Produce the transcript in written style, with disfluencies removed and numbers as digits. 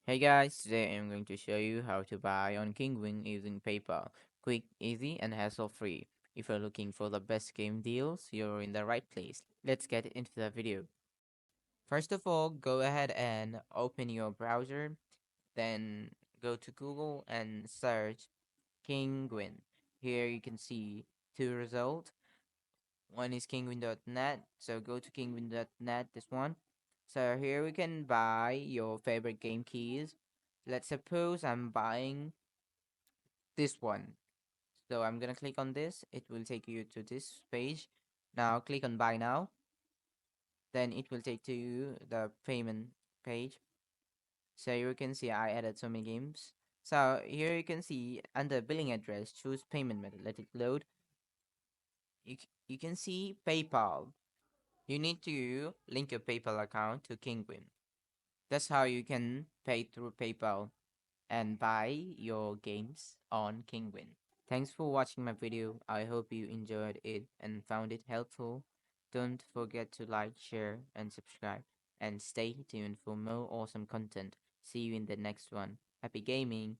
Hey guys, today I'm going to show you how to buy on Kinguin using PayPal. Quick, easy, and hassle-free. If you're looking for the best game deals, you're in the right place. Let's get into the video. First of all, go ahead and open your browser, then go to Google and search Kinguin. Here you can see two results. One is kinguin.net, so go to kinguin.net, this one. So here we can buy your favorite game keys. Let's suppose I'm buying this one. So I'm gonna click on this. It will take you to this page. Now click on buy now. Then it will take to you the payment page. So you can see I added so many games. So here you can see under billing address, choose payment method. Let it load. You can see PayPal. You need to link your PayPal account to Kinguin. That's how you can pay through PayPal and buy your games on Kinguin. Thanks for watching my video. I hope you enjoyed it and found it helpful. Don't forget to like, share, and subscribe. And stay tuned for more awesome content. See you in the next one. Happy gaming!